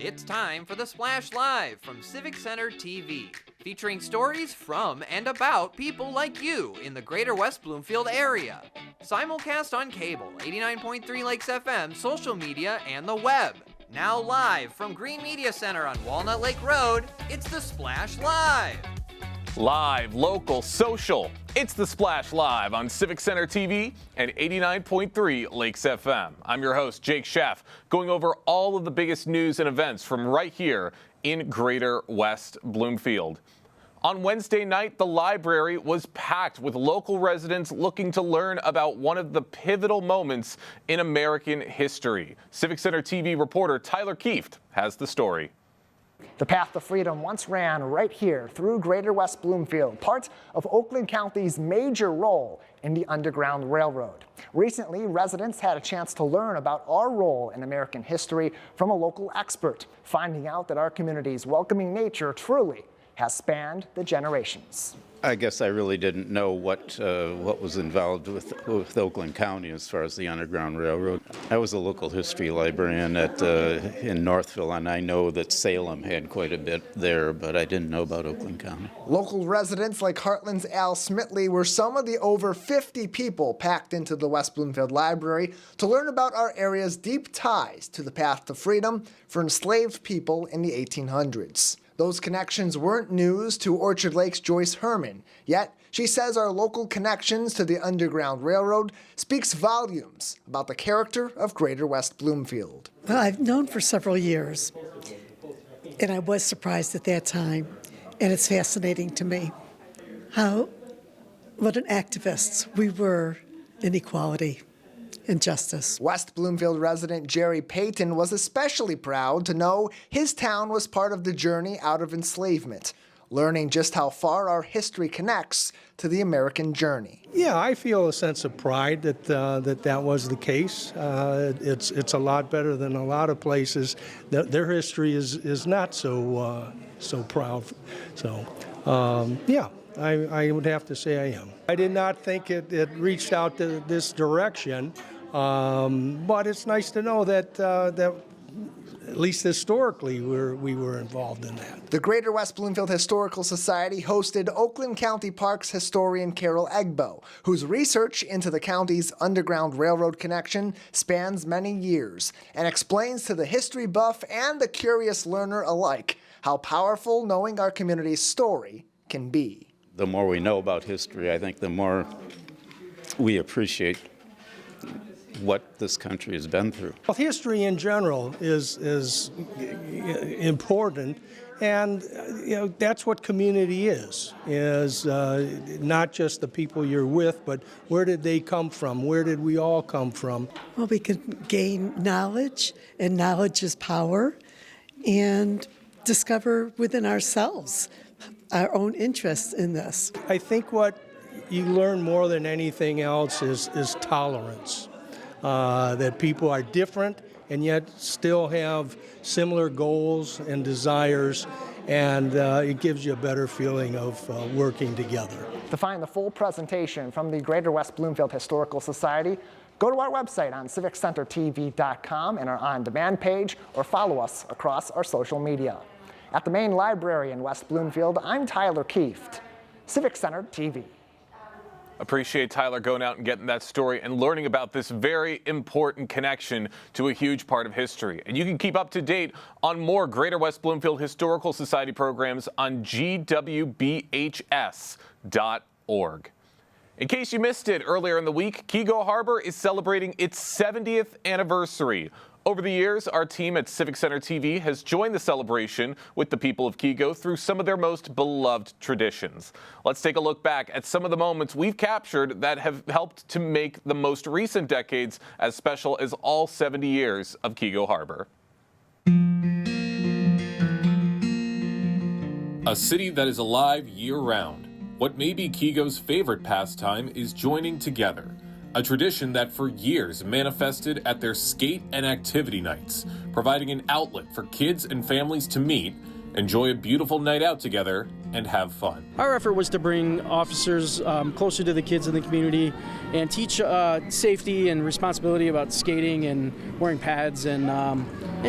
It's time for the Splash Live from Civic Center TV, featuring stories from and about people like you in the greater West Bloomfield area. Simulcast on cable, 89.3 Lakes FM, social media, and the web. Now live from Green Media Center on Walnut Lake Road, it's the Splash Live. Live, local, social. It's the Splash Live on Civic Center TV and 89.3 Lakes FM. I'm your host, Jake Sheff, going over all of the biggest news and events from right here in greater West Bloomfield. On Wednesday night, the library was packed with local residents looking to learn about one of the pivotal moments in American history. Civic Center TV reporter Tyler Kieft has the story. The path to freedom once ran right here through greater West Bloomfield, part of Oakland County's major role in the Underground Railroad. Recently, residents had a chance to learn about our role in American history from a local expert, finding out that our community's welcoming nature truly has spanned the generations. I guess I really didn't know what was involved with Oakland County as far as the Underground Railroad. I was a local history librarian in Northville, and I know that Salem had quite a bit there, but I didn't know about Oakland County. Local residents like Heartland's Al Smitley were some of the over 50 people packed into the West Bloomfield Library to learn about our area's deep ties to the path to freedom for enslaved people in the 1800s. Those connections weren't news to Orchard Lake's Joyce Herman, yet she says our local connections to the Underground Railroad speaks volumes about the character of greater West Bloomfield. Well, I've known for several years, and I was surprised at that time, and it's fascinating to me what an activists we were in equality and justice. West Bloomfield resident Jerry Payton was especially proud to know his town was part of the journey out of enslavement, learning just how far our history connects to the American journey. Yeah, I feel a sense of pride that was the case. It's a lot better than a lot of places. Their history is not so proud. So, yeah. I would have to say I am. I did not think it reached out to this direction, but it's nice to know that at least historically we were involved in that. The Greater West Bloomfield Historical Society hosted Oakland County Parks historian Carol Egbo, whose research into the county's Underground Railroad connection spans many years and explains to the history buff and the curious learner alike how powerful knowing our community's story can be. The more we know about history, I think the more we appreciate what this country has been through. Well, history in general is important, and that's what community is not just the people you're with, but where did they come from? Where did we all come from? Well, we can gain knowledge, and knowledge is power, and discover within ourselves our own interests in this. I think what you learn more than anything else is tolerance, that people are different and yet still have similar goals and desires, and it gives you a better feeling of working together. To find the full presentation from the Greater West Bloomfield Historical Society, go to our website on civiccentertv.com and our on-demand page, or follow us across our social media. At the main library in West Bloomfield, I'm Tyler Kieft, Civic Center TV. Appreciate Tyler going out and getting that story and learning about this very important connection to a huge part of history. And you can keep up to date on more Greater West Bloomfield Historical Society programs on gwbhs.org. In case you missed it earlier in the week, Kego Harbor is celebrating its 70th anniversary. Over the years, our team at Civic Center TV has joined the celebration with the people of Kego through some of their most beloved traditions. Let's take a look back at some of the moments we've captured that have helped to make the most recent decades as special as all 70 years of Kego Harbor. A city that is alive year-round. What may be Kego's favorite pastime is joining together. A tradition that for years manifested at their skate and activity nights, providing an outlet for kids and families to meet enjoy a beautiful night out together, and have fun. Our effort was to bring officers closer to the kids in the community and teach safety and responsibility about skating and wearing pads and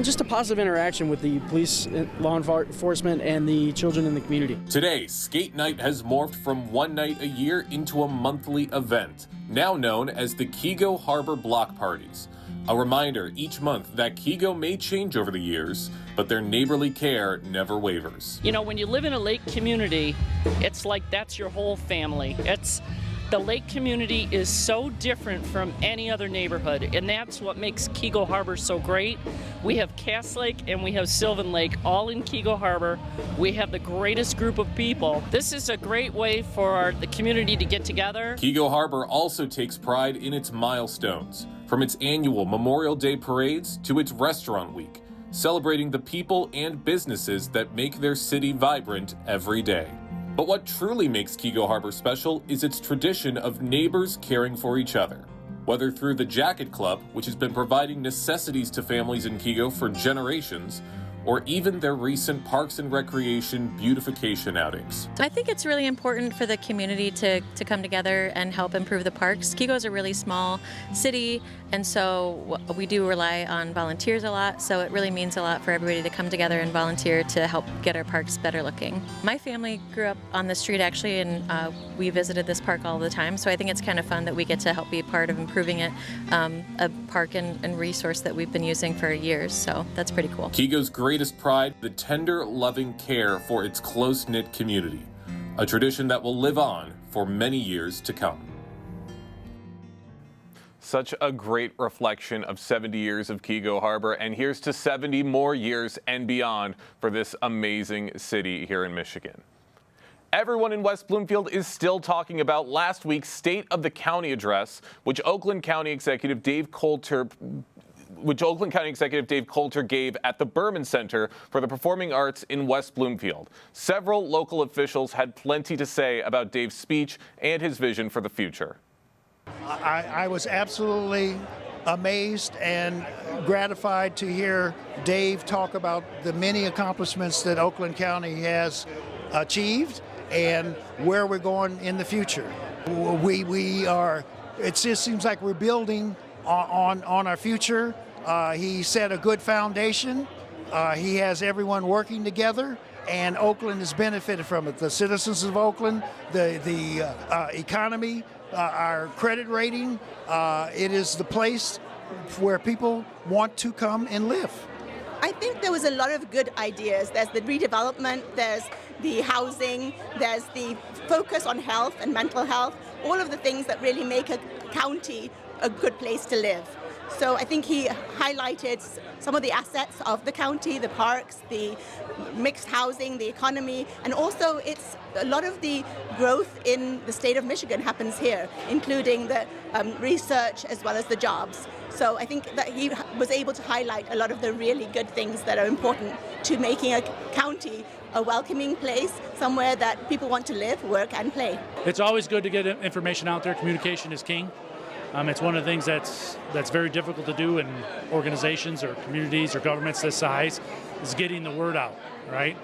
just a positive interaction with the police, law enforcement, and the children in the community. Today, Skate Night has morphed from one night a year into a monthly event, now known as the Kego Harbor Block Parties. A reminder each month that Kego may change over the years, but their neighborly care never wavers. You know, when you live in a lake community, it's like that's your whole family. The lake community is so different from any other neighborhood, and that's what makes Kego Harbor so great. We have Cass Lake and we have Sylvan Lake all in Kego Harbor. We have the greatest group of people. This is a great way for the community to get together. Kego Harbor also takes pride in its milestones, from its annual Memorial Day parades to its Restaurant Week, celebrating the people and businesses that make their city vibrant every day. But what truly makes Kego Harbor special is its tradition of neighbors caring for each other. Whether through the Jacket Club, which has been providing necessities to families in Kego for generations, or even their recent Parks and Recreation beautification outings. I think it's really important for the community to come together and help improve the parks. Kego is a really small city, and so we do rely on volunteers a lot, so it really means a lot for everybody to come together and volunteer to help get our parks better looking. My family grew up on the street actually, and we visited this park all the time, so I think it's kind of fun that we get to help be part of improving it, a park and resource that we've been using for years, so that's pretty cool. Kego's greatest pride, the tender, loving care for its close-knit community, a tradition that will live on for many years to come. Such a great reflection of 70 years of Kego Harbor, and here's to 70 more years and beyond for this amazing city here in Michigan. Everyone in West Bloomfield is still talking about last week's State of the County address, which Oakland County Executive Dave Coulter gave at the Berman Center for the Performing Arts in West Bloomfield. Several local officials had plenty to say about Dave's speech and his vision for the future. I was absolutely amazed and gratified to hear Dave talk about the many accomplishments that Oakland County has achieved and where we're going in the future. It just seems like we're building on our future. He set a good foundation. He has everyone working together, and Oakland has benefited from it. The citizens of Oakland, the economy, our credit rating. It is the place where people want to come and live. I think there was a lot of good ideas. There's the redevelopment, there's the housing, there's the focus on health and mental health, all of the things that really make a county a good place to live. So I think he highlighted some of the assets of the county, the parks, the mixed housing, the economy, and also it's a lot of the growth in the state of Michigan happens here, including the research as well as the jobs. So I think that he was able to highlight a lot of the really good things that are important to making a county a welcoming place, somewhere that people want to live, work, and play. It's always good to get information out there. Communication is king. It's one of the things that's very difficult to do in organizations or communities or governments this size, is getting the word out, right?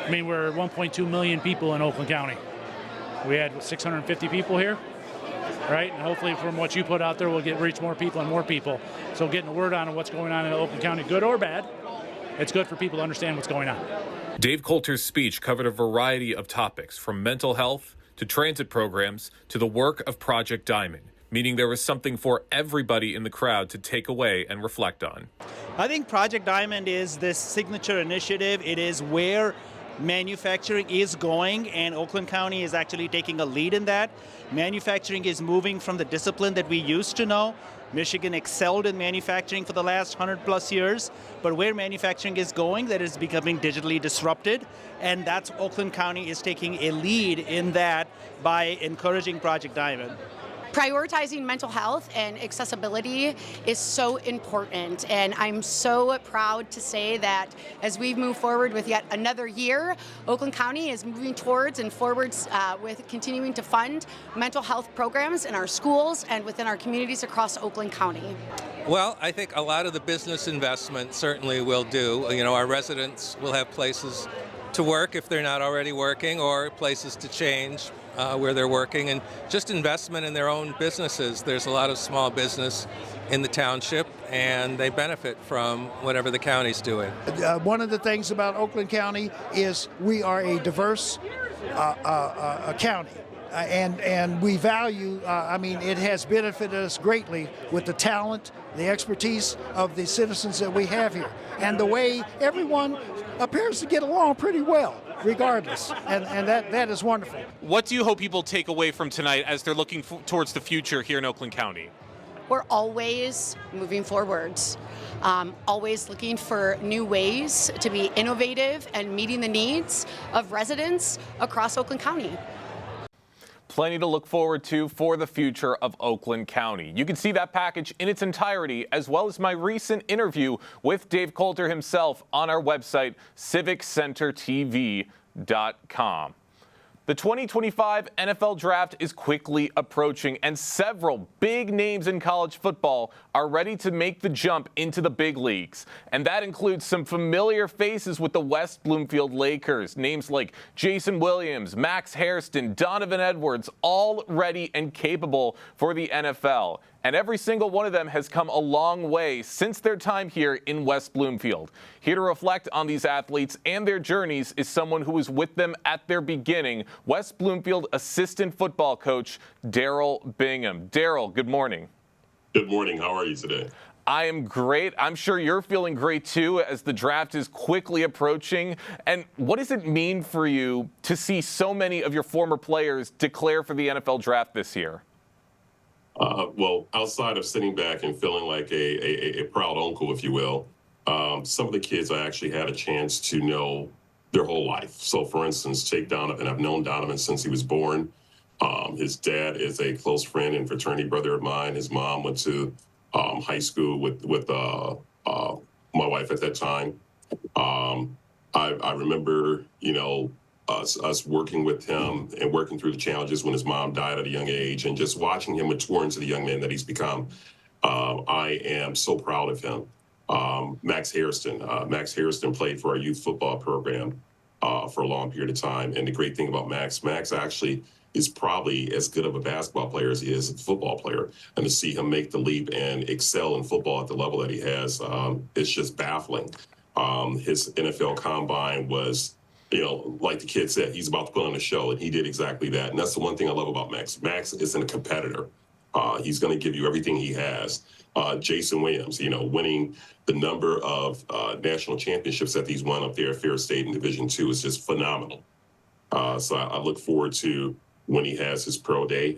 I mean, we're 1.2 million people in Oakland County. We had 650 people here, right? And hopefully from what you put out there, we'll reach more people and more people. So getting the word on what's going on in Oakland County, good or bad, it's good for people to understand what's going on. Dave Coulter's speech covered a variety of topics, from mental health to transit programs to the work of Project Diamond, meaning there was something for everybody in the crowd to take away and reflect on. I think Project Diamond is this signature initiative. It is where manufacturing is going, and Oakland County is actually taking a lead in that. Manufacturing is moving from the discipline that we used to know. Michigan excelled in manufacturing for the last 100+ years, but where manufacturing is going, that is becoming digitally disrupted, and that's Oakland County is taking a lead in that by encouraging Project Diamond. Prioritizing mental health and accessibility is so important, and I'm so proud to say that as we move forward with yet another year, Oakland County is moving towards and forwards with continuing to fund mental health programs in our schools and within our communities across Oakland County. Well, I think a lot of the business investment certainly will do. You know, our residents will have places to work if they're not already working, or places to change where they're working, and just investment in their own businesses. There's a lot of small business in the township, and they benefit from whatever the county's doing. One of the things about Oakland County is we are a diverse county. And we value, it has benefited us greatly with the talent, the expertise of the citizens that we have here, and the way everyone appears to get along pretty well, regardless, and that is wonderful. What do you hope people take away from tonight as they're looking towards the future here in Oakland County? We're always moving forwards, always looking for new ways to be innovative and meeting the needs of residents across Oakland County. Plenty to look forward to for the future of Oakland County. You can see that package in its entirety, as well as my recent interview with Dave Coulter himself on our website, civiccentertv.com. The 2025 NFL Draft is quickly approaching, and several big names in college football are ready to make the jump into the big leagues. And that includes some familiar faces with the West Bloomfield Lakers. Names like Jason Williams, Max Hairston, Donovan Edwards, all ready and capable for the NFL. And every single one of them has come a long way since their time here in West Bloomfield. Here to reflect on these athletes and their journeys is someone who was with them at their beginning, West Bloomfield assistant football coach Daryl Bingham. Daryl, good morning. Good morning. How are you today? I am great. I'm sure you're feeling great too as the draft is quickly approaching. And what does it mean for you to see so many of your former players declare for the NFL draft this year? Well, outside of sitting back and feeling like a proud uncle, if you will, some of the kids I actually had a chance to know their whole life. So, for instance, take Donovan. I've known Donovan since he was born. His dad is a close friend and fraternity brother of mine. His mom went to high school with my wife at that time. I remember, us working with him and working through the challenges when his mom died at a young age, and just watching him mature into the young man that he's become. I am so proud of him. Max Hairston played for our youth football program for a long period of time. And the great thing about Max actually is probably as good of a basketball player as he is a football player. And to see him make the leap and excel in football at the level that he has, it's just baffling. His NFL combine was, like the kid said, he's about to put on a show, and he did exactly that. And that's the one thing I love about Max. Max isn't a competitor. He's going to give you everything he has. Jason Williams, winning the number of national championships that he's won up there at Fair State in Division II is just phenomenal. So I look forward to when he has his pro day.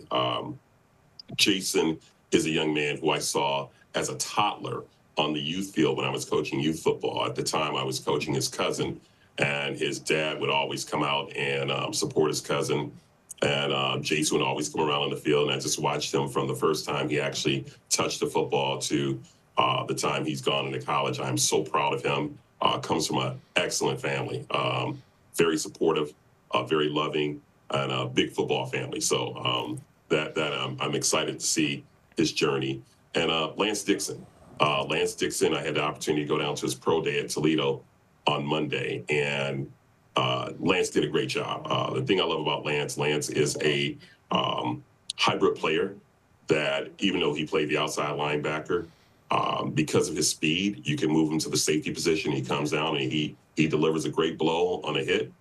Jason is a young man who I saw as a toddler on the youth field when I was coaching youth football. At the time, I was coaching his cousin, and his dad would always come out and support his cousin. And Jason would always come around on the field, and I just watched him from the first time he actually touched the football to the time he's gone into college. I'm so proud of him. Comes from an excellent family, very supportive, very loving, and a big football family. So I'm excited to see his journey. And Lance Dixon. I had the opportunity to go down to his pro day at Toledo on Monday, and Lance did a great job. The thing I love about Lance is a hybrid player that, even though he played the outside linebacker, because of his speed, you can move him to the safety position. He comes down and he delivers a great blow on a hit.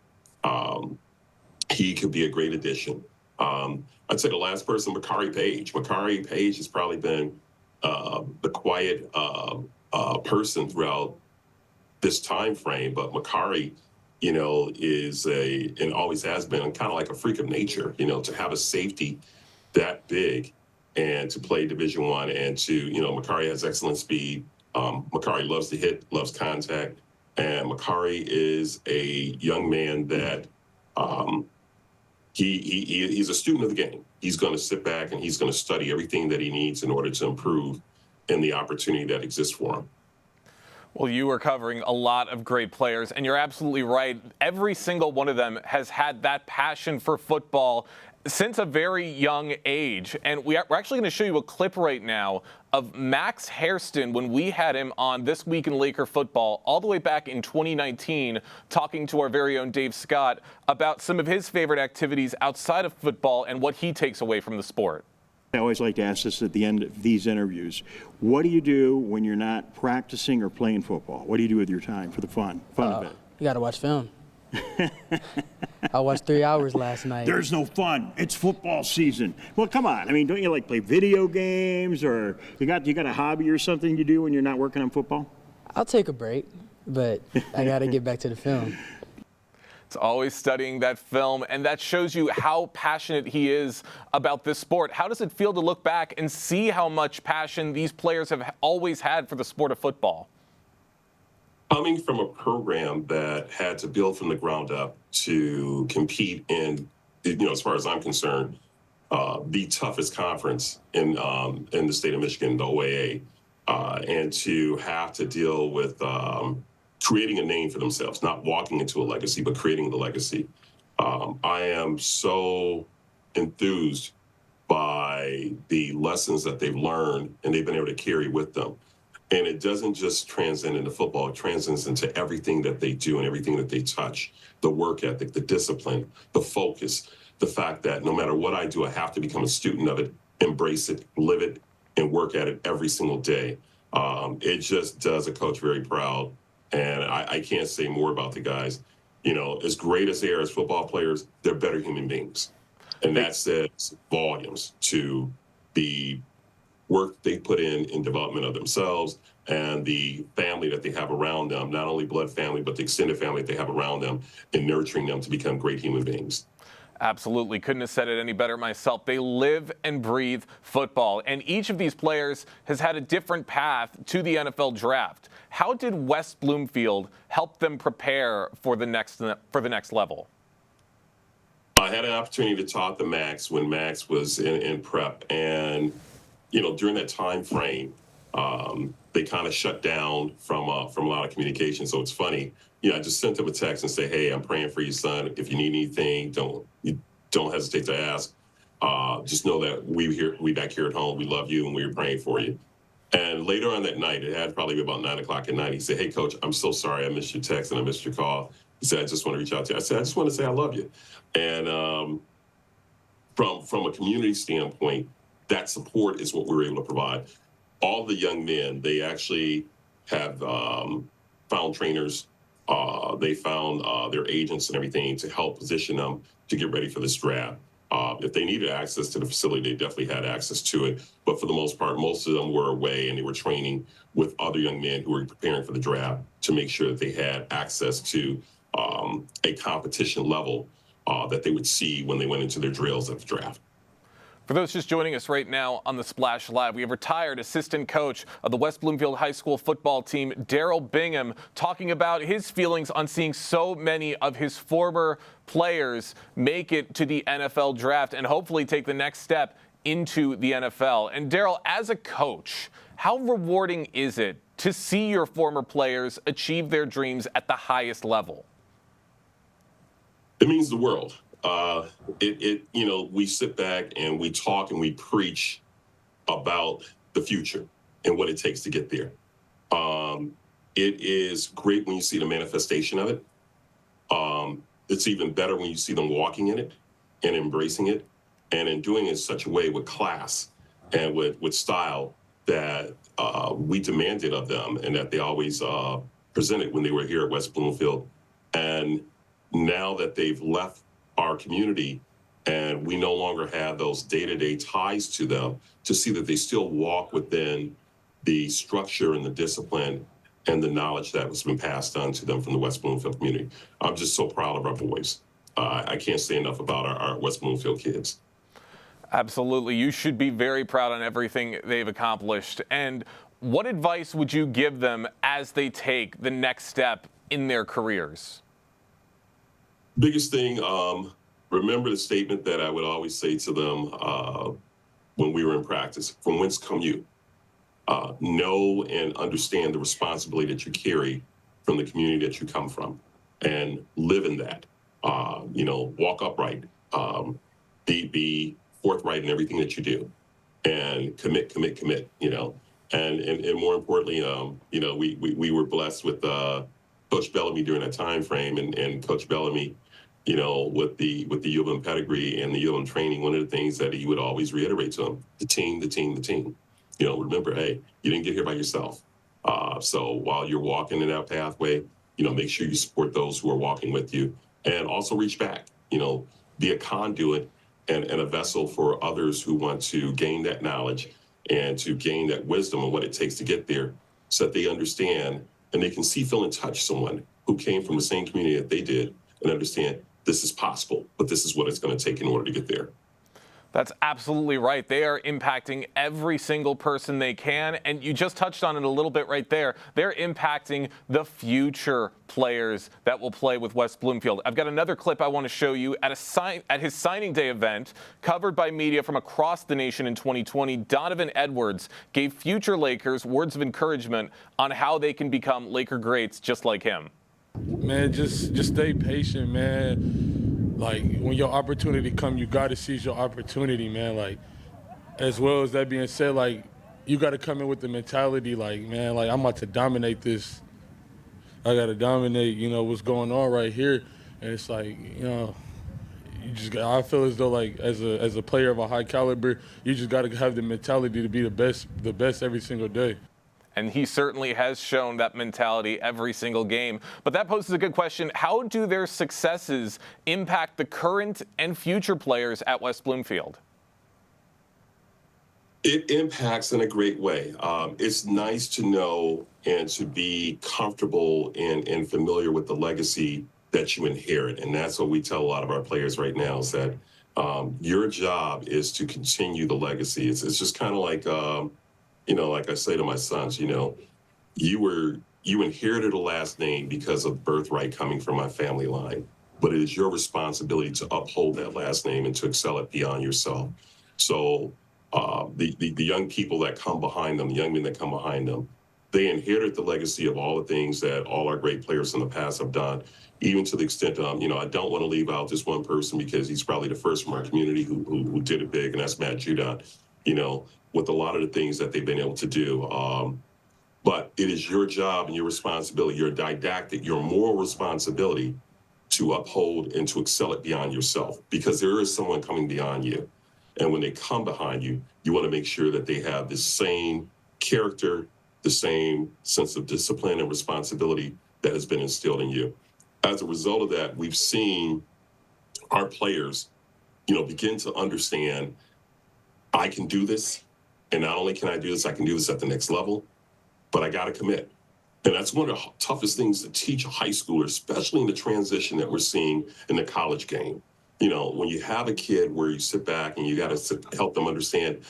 He could be a great addition. I'd say the last person, Makari Page. Makari Page has probably been the quiet person throughout this time frame, but Makari, is and always has been kind of like a freak of nature, to have a safety that big and to play Division I, and to, Makari has excellent speed. Makari loves to hit, loves contact, and Makari is a young man that he's a student of the game. He's going to sit back and he's going to study everything that he needs in order to improve in the opportunity that exists for him. Well, you are covering a lot of great players, and you're absolutely right. Every single one of them has had that passion for football since a very young age. And we're actually going to show you a clip right now of Max Hairston when we had him on This Week in Laker Football all the way back in 2019, talking to our very own Dave Scott about some of his favorite activities outside of football and what he takes away from the sport. I always like to ask this at the end of these interviews. What do you do when you're not practicing or playing football? What do you do with your time for the fun of it? You got to watch film. I watched 3 hours last night. There's no fun. It's football season. Well, come on. I mean, don't you like play video games, or you got a hobby or something you do when you're not working on football? I'll take a break, but I got to get back to the film. It's always studying that film, and that shows you how passionate he is about this sport. How does it feel to look back and see how much passion these players have always had for the sport of football? Coming from a program that had to build from the ground up to compete in, as far as I'm concerned, the toughest conference in the state of Michigan, the OAA, and to have to deal with creating a name for themselves, not walking into a legacy, but creating the legacy. I am so enthused by the lessons that they've learned and they've been able to carry with them. And it doesn't just transcend into football, it transcends into everything that they do and everything that they touch. The work ethic, the discipline, the focus, the fact that no matter what I do, I have to become a student of it, embrace it, live it, and work at it every single day. It just does a coach very proud. And I can't say more about the guys. As great as they are as football players, they're better human beings. And that says volumes to the work they put in development of themselves and the family that they have around them, not only blood family, but the extended family that they have around them, and nurturing them to become great human beings. Absolutely. Couldn't have said it any better myself. They live and breathe football, and each of these players has had a different path to the NFL draft. How did West Bloomfield help them prepare for the next level? I had an opportunity to talk to Max when Max was in prep, and during that time frame, they kind of shut down from a lot of communication. So it's funny. I just sent him a text and say, "Hey, I'm praying for you, son. If you need anything, don't hesitate to ask. Just know that we back here at home, we love you and we're praying for you." And later on that night, it had probably about 9 o'clock at night, he said, "Hey, Coach, I'm so sorry I missed your text and I missed your call." He said, "I just want to reach out to you." I said, "I just want to say I love you." And from a community standpoint, that support is what we were able to provide. All the young men, they actually have found trainers. They found their agents and everything to help position them to get ready for this draft. If they needed access to the facility, they definitely had access to it. But for the most part, most of them were away and they were training with other young men who were preparing for the draft to make sure that they had access to a competition level that they would see when they went into their drills at the draft. For those just joining us right now on the Splash Live, we have retired assistant coach of the West Bloomfield High School football team, Daryl Bingham, talking about his feelings on seeing so many of his former players make it to the NFL draft and hopefully take the next step into the NFL. And Daryl, as a coach, how rewarding is it to see your former players achieve their dreams at the highest level? It means the world. We sit back and we talk and we preach about the future and what it takes to get there. It is great when you see the manifestation of it. It's even better when you see them walking in it and embracing it, and in doing it in such a way with class and with style that we demanded of them and that they always presented when they were here at West Bloomfield. And now that they've left our community and we no longer have those day-to-day ties to them, to see that they still walk within the structure and the discipline and the knowledge that has been passed on to them from the West Bloomfield community. I'm just so proud of our boys. I can't say enough about our West Bloomfield kids. Absolutely. You should be very proud on everything they've accomplished. And what advice would you give them as they take the next step in their careers? Biggest thing, remember the statement that I would always say to them when we were in practice: from whence come you? Know and understand the responsibility that you carry from the community that you come from, and live in that. Walk upright. be forthright in everything that you do, and commit, and more importantly, we were blessed with Coach Bellamy during that time frame, and Coach Bellamy, with the U of M pedigree and the U of M training, one of the things that he would always reiterate to them: the team. Remember, hey, you didn't get here by yourself. So while you're walking in that pathway, make sure you support those who are walking with you, and also reach back. Be a conduit and a vessel for others who want to gain that knowledge and to gain that wisdom and what it takes to get there, so that they understand and they can see, feel, and touch someone who came from the same community that they did, and understand this is possible, but this is what it's going to take in order to get there. That's absolutely right. They are impacting every single person they can. And you just touched on it a little bit right there. They're impacting the future players that will play with West Bloomfield. I've got another clip I want to show you. At his signing day event, covered by media from across the nation in 2020, Donovan Edwards gave future Lakers words of encouragement on how they can become Laker greats just like him. Man, just stay patient, man. Like, when your opportunity come, you got to seize your opportunity, man. Like, as well as that being said, like, you got to come in with the mentality, like, man, like, I'm about to dominate this. I got to dominate, what's going on right here. And it's like, I feel as though, like, as a player of a high caliber, you just got to have the mentality to be the best every single day. And he certainly has shown that mentality every single game. But that poses a good question. How do their successes impact the current and future players at West Bloomfield? It impacts in a great way. It's nice to know and to be comfortable and familiar with the legacy that you inherit. And that's what we tell a lot of our players right now, is that your job is to continue the legacy. It's just kind of like, like I say to my sons, you inherited a last name because of birthright coming from my family line, but it is your responsibility to uphold that last name and to excel it beyond yourself. So the young people that come behind them, the young men that come behind them, they inherited the legacy of all the things that all our great players in the past have done, even to the extent, I don't want to leave out this one person because he's probably the first from our community who did it big, and that's Matt Judon, with a lot of the things that they've been able to do. But it is your job and your responsibility, your didactic, your moral responsibility to uphold and to excel it beyond yourself, because there is someone coming beyond you. And when they come behind you, you want to make sure that they have the same character, the same sense of discipline and responsibility that has been instilled in you. As a result of that, we've seen our players, begin to understand, I can do this. And not only can I do this, I can do this at the next level, but I got to commit. And that's one of the toughest things to teach a high schooler, especially in the transition that we're seeing in the college game. When you have a kid where you sit back and you got to help them understand,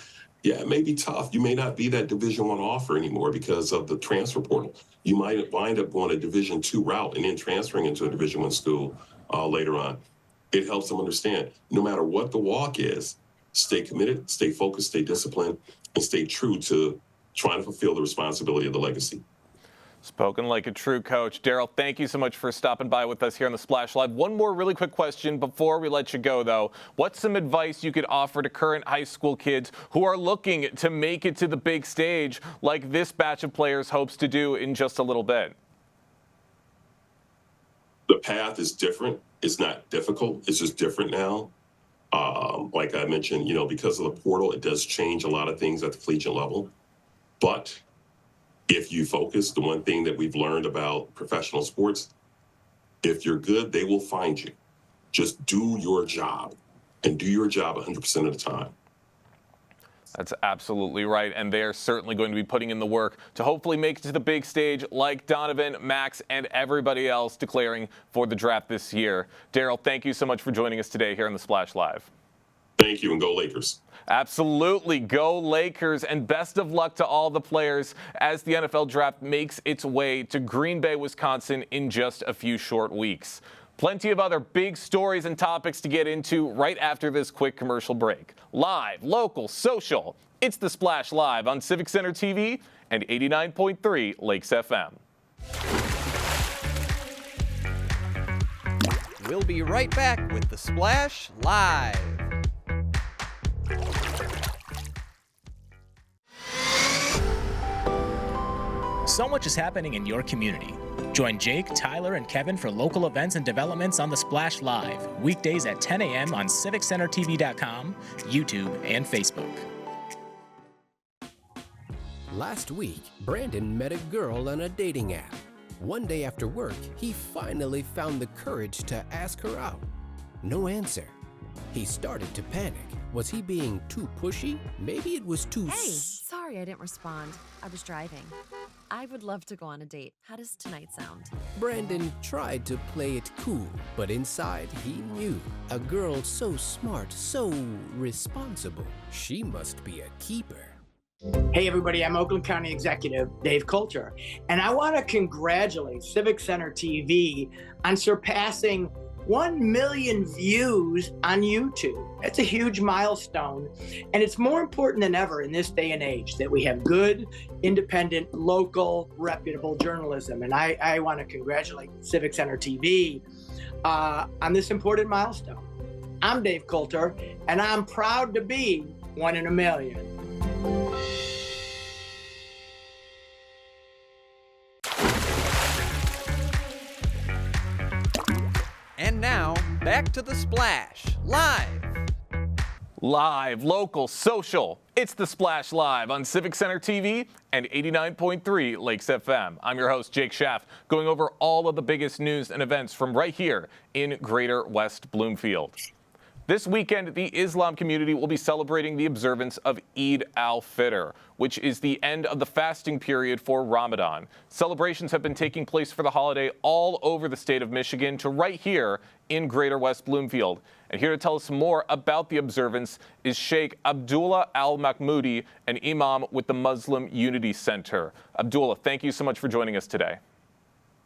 yeah, it may be tough. You may not be that Division I offer anymore because of the transfer portal. You might wind up going a Division II route and then transferring into a Division I school later on. It helps them understand, no matter what the walk is, stay committed, stay focused, stay disciplined, and stay true to trying to fulfill the responsibility of the legacy. Spoken like a true coach. Daryl, thank you so much for stopping by with us here on the Splash Live. One more really quick question before we let you go, though. What's some advice you could offer to current high school kids who are looking to make it to the big stage like this batch of players hopes to do in just a little bit? The path is different. It's not difficult. It's just different now. Like I mentioned, because of the portal, it does change a lot of things at the collegiate level. But if you focus, the one thing that we've learned about professional sports, if you're good, they will find you. Just do your job, and do your job 100% of the time. That's absolutely right, and they're certainly going to be putting in the work to hopefully make it to the big stage like Donovan, Max, and everybody else declaring for the draft this year. Daryl, thank you so much for joining us today here on the Splash Live. Thank you, and go Lakers. Absolutely. Go Lakers, and best of luck to all the players as the NFL draft makes its way to Green Bay, Wisconsin in just a few short weeks. Plenty of other big stories and topics to get into right after this quick commercial break. Live, local, social. It's the Splash Live on Civic Center TV and 89.3 Lakes FM. We'll be right back with the Splash Live. So much is happening in your community. Join Jake, Tyler, and Kevin for local events and developments on The Splash Live, weekdays at 10 a.m. on CivicCenterTV.com, YouTube, and Facebook. Last week, Brandon met a girl on a dating app. One day after work, he finally found the courage to ask her out. No answer. He started to panic. Was he being too pushy? Maybe it was too... Hey, sorry I didn't respond. I was driving. I would love to go on a date. How does tonight sound? Brandon tried to play it cool, but inside he knew. A girl so smart, so responsible. She must be a keeper. Hey everybody, I'm Oakland County Executive Dave Coulter, and I want to congratulate Civic Center TV on surpassing 1 million views on YouTube. It's a huge milestone, and it's more important than ever in this day and age that we have good, independent, local, reputable journalism. And I want to congratulate Civic Center TV on this important milestone. I'm Dave Coulter, and I'm proud to be 1 in a million. And now, back to The Splash, live. Live, local, social. It's The Splash Live on Civic Center TV and 89.3 Lakes FM. I'm your host, Jake Schaff, going over all of the biggest news and events from right here in Greater West Bloomfield. This weekend, the Islam community will be celebrating the observance of Eid al-Fitr, which is the end of the fasting period for Ramadan. Celebrations have been taking place for the holiday all over the state of Michigan to right here in Greater West Bloomfield. And here to tell us more about the observance is Sheikh Abdullah Al-Mahmoudi, an imam with the Muslim Unity Center. Abdullah, thank you so much for joining us today.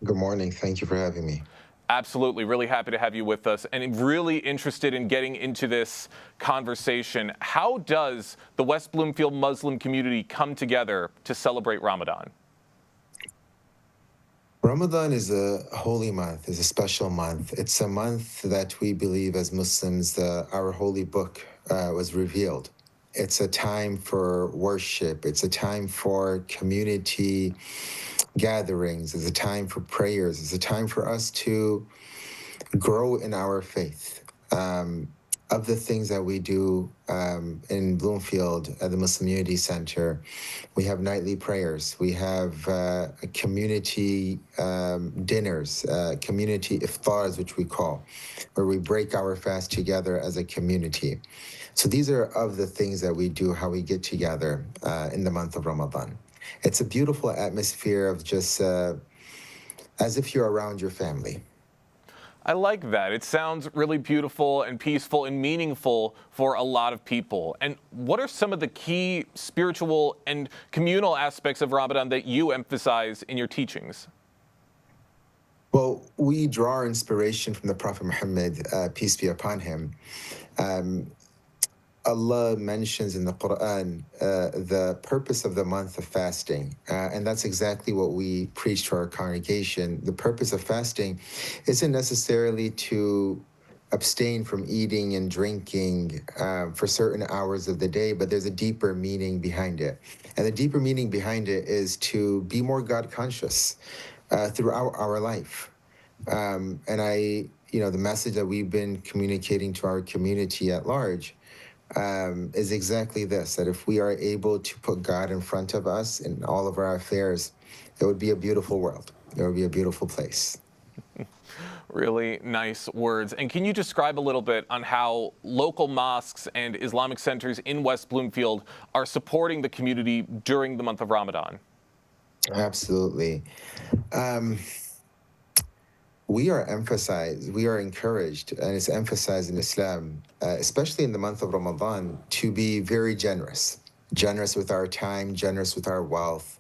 Good morning. Thank you for having me. Absolutely. Really happy to have you with us and really interested in getting into this conversation. How does the West Bloomfield Muslim community come together to celebrate Ramadan? Ramadan is a holy month, is a special month. It's a month that we believe as Muslims our holy book was revealed. It's a time for worship. It's a time for community gatherings. It's a time for prayers. It's a time for us to grow in our faith. Of the things that we do in Bloomfield at the Muslim Unity Center, we have nightly prayers. We have community dinners, community iftars, which we call, where we break our fast together as a community. So these are of the things that we do, how we get together in the month of Ramadan. It's a beautiful atmosphere of just as if you're around your family. I like that. It sounds really beautiful and peaceful and meaningful for a lot of people. And what are some of the key spiritual and communal aspects of Ramadan that you emphasize in your teachings? Well, we draw our inspiration from the Prophet Muhammad, peace be upon him. Allah mentions in the Quran the purpose of the month of fasting, and that's exactly what we preach to our congregation. The purpose of fasting isn't necessarily to abstain from eating and drinking for certain hours of the day, but there's a deeper meaning behind it. And the deeper meaning behind it is to be more God conscious throughout our life. And the message that we've been communicating to our community at large is exactly this, that if we are able to put God in front of us in all of our affairs, it would be a beautiful world. It would be a beautiful place. Really nice words. And can you describe a little bit on how local mosques and Islamic centers in West Bloomfield are supporting the community during the month of Ramadan? Absolutely. We are encouraged, and it's emphasized in Islam, especially in the month of Ramadan, to be very generous with our time, generous with our wealth.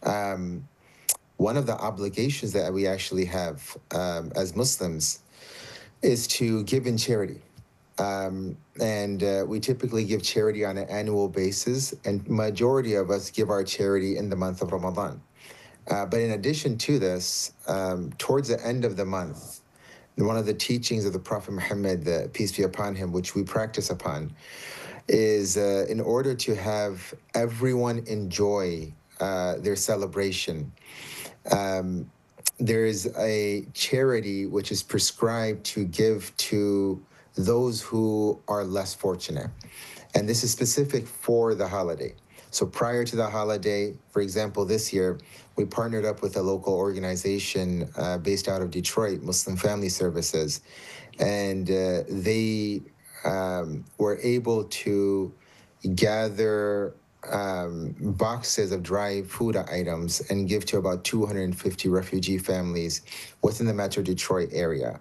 One of the obligations that we actually have as Muslims is to give in charity. We typically give charity on an annual basis, and majority of us give our charity in the month of Ramadan. But in addition to this, towards the end of the month, one of the teachings of the Prophet Muhammad, peace be upon him, which we practice upon, is in order to have everyone enjoy their celebration. There's a charity which is prescribed to give to those who are less fortunate. And this is specific for the holiday. So prior to the holiday, for example, this year, we partnered up with a local organization based out of Detroit, Muslim Family Services, and they were able to gather boxes of dry food items and give to about 250 refugee families within the Metro Detroit area.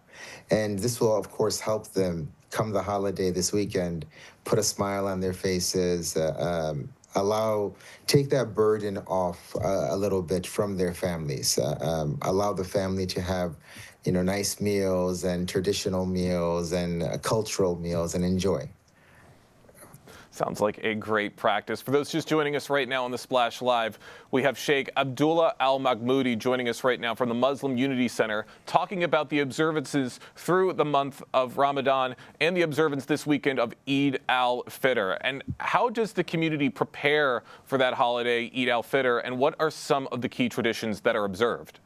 And this will, of course, help them come the holiday this weekend, put a smile on their faces, take that burden off a little bit from their families, allow the family to have, nice meals and traditional meals and cultural meals and enjoy. Sounds like a great practice. For those just joining us right now on the Splash Live, we have Sheikh Abdullah Al Mahmoudi joining us right now from the Muslim Unity Center, talking about the observances through the month of Ramadan and the observance this weekend of Eid al-Fitr. And how does the community prepare for that holiday, Eid al-Fitr, and what are some of the key traditions that are observed?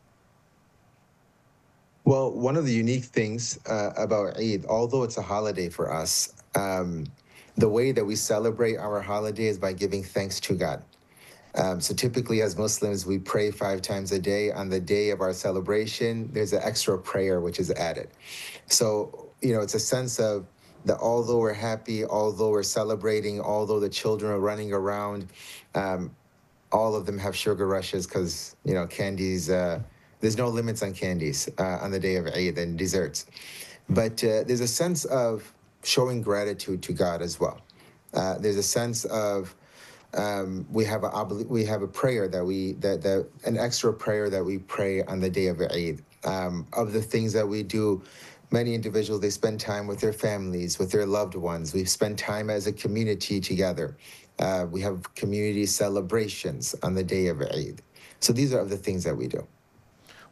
Well, one of the unique things about Eid, although it's a holiday for us, the way that we celebrate our holiday is by giving thanks to God. So typically as Muslims, we pray 5 times a day. On the day of our celebration, there's an extra prayer which is added. So, it's a sense of that although we're happy, although we're celebrating, although the children are running around, all of them have sugar rushes because, candies, there's no limits on candies on the day of Eid and desserts. But there's a sense of showing gratitude to God as well. There's a sense of we have a prayer that an extra prayer that we pray on the day of Eid. Of the things that we do, many individuals, they spend time with their families, with their loved ones. We spend time as a community together. We have community celebrations on the day of Eid. So these are the things that we do.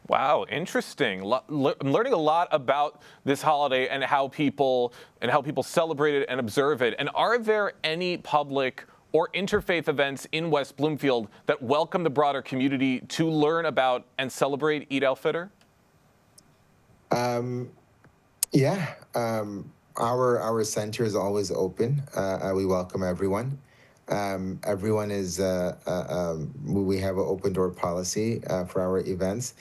Wow, interesting. I'm learning a lot about this holiday and how people celebrate it and observe it. And are there any public or interfaith events in West Bloomfield that welcome the broader community to learn about and celebrate Eid al-Fitr? Yeah, our center is always open. We welcome everyone. Everyone is, we have an open door policy for our events.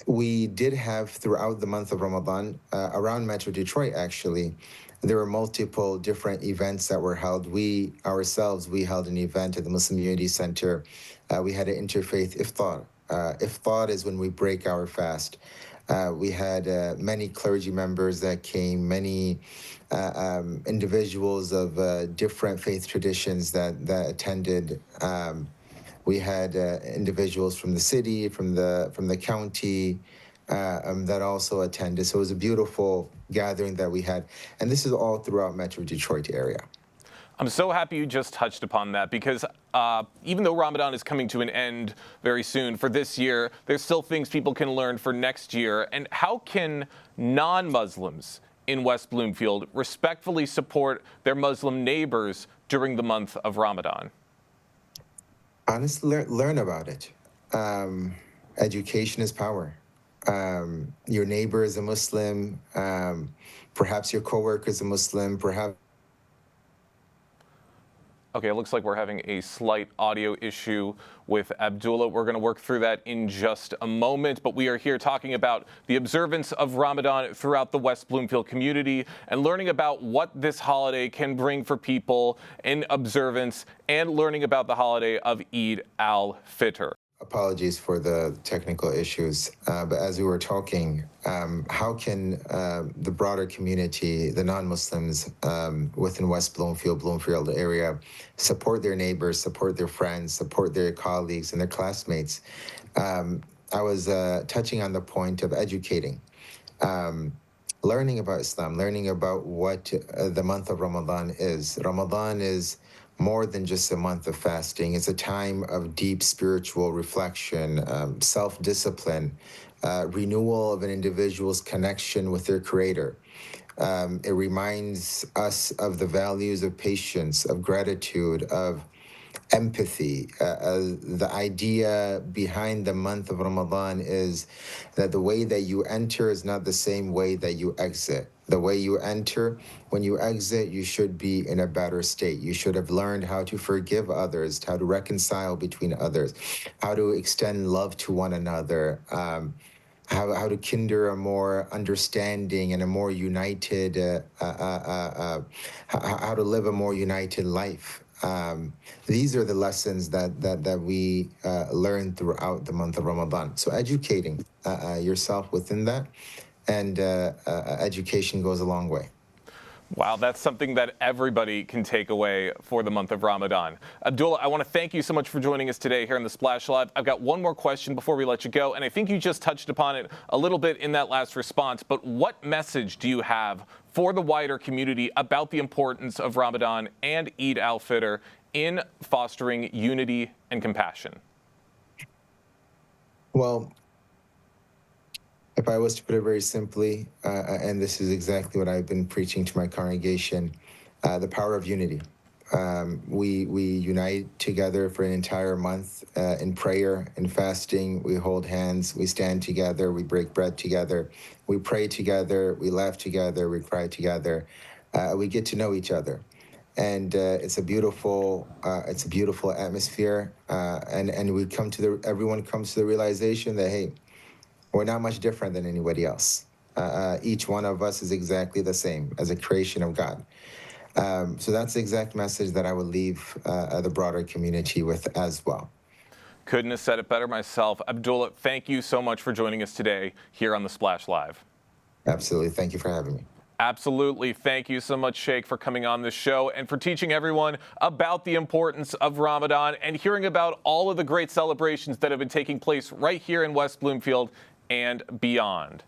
We did have throughout the month of Ramadan, around Metro Detroit actually, there were multiple different events that were held. We held an event at the Muslim Unity Center. We had an interfaith iftar. Iftar is when we break our fast. We had many clergy members that came, many individuals of different faith traditions that attended. We had individuals from the city, from the county that also attended. So it was a beautiful gathering that we had. And this is all throughout Metro Detroit area. I'm so happy you just touched upon that because even though Ramadan is coming to an end very soon for this year, there's still things people can learn for next year. And how can non-Muslims in West Bloomfield respectfully support their Muslim neighbors during the month of Ramadan? Honestly, learn about it. Education is power. Your neighbor is a Muslim. Perhaps your coworker is a Muslim. Perhaps. Okay, it looks like we're having a slight audio issue with Abdullah. We're going to work through that in just a moment, but we are here talking about the observance of Ramadan throughout the West Bloomfield community and learning about what this holiday can bring for people in observance and learning about the holiday of Eid al-Fitr. Apologies for the technical issues, but as we were talking, how can the broader community, the non-Muslims within West Bloomfield area, support their neighbors, support their friends, support their colleagues and their classmates? I was touching on the point of educating, learning about Islam, learning about what the month of Ramadan is. Ramadan is more than just a month of fasting. It's a time of deep spiritual reflection, self-discipline, renewal of an individual's connection with their Creator. It reminds us of the values of patience, of gratitude, of empathy. The idea behind the month of Ramadan is that the way that you enter is not the same way that you exit. The way you enter, when you exit, you should be in a better state. You should have learned how to forgive others, how to reconcile between others, how to extend love to one another, how to kindle a more understanding and a more united, how to live a more united life. These are the lessons that we learn throughout the month of Ramadan. So educating yourself within that, and education goes a long way. Wow, that's something that everybody can take away for the month of Ramadan. Abdullah, I want to thank you so much for joining us today here on the Splash Live. I've got one more question before we let you go, and I think you just touched upon it a little bit in that last response, but what message do you have for the wider community about the importance of Ramadan and Eid al-Fitr in fostering unity and compassion? Well, if I was to put it very simply, and this is exactly what I've been preaching to my congregation, the power of unity. We unite together for an entire month in prayer and fasting. We hold hands, we stand together, we break bread together, we pray together, we laugh together, we cry together. We get to know each other. And it's a beautiful atmosphere. And we come to everyone comes to the realization that, hey, we're not much different than anybody else. Each one of us is exactly the same as a creation of God. So that's the exact message that I would leave the broader community with as well. Couldn't have said it better myself. Abdullah, thank you so much for joining us today here on the Splash Live. Absolutely. Thank you for having me. Absolutely. Thank you so much, Sheikh, for coming on this show and for teaching everyone about the importance of Ramadan and hearing about all of the great celebrations that have been taking place right here in West Bloomfield and beyond.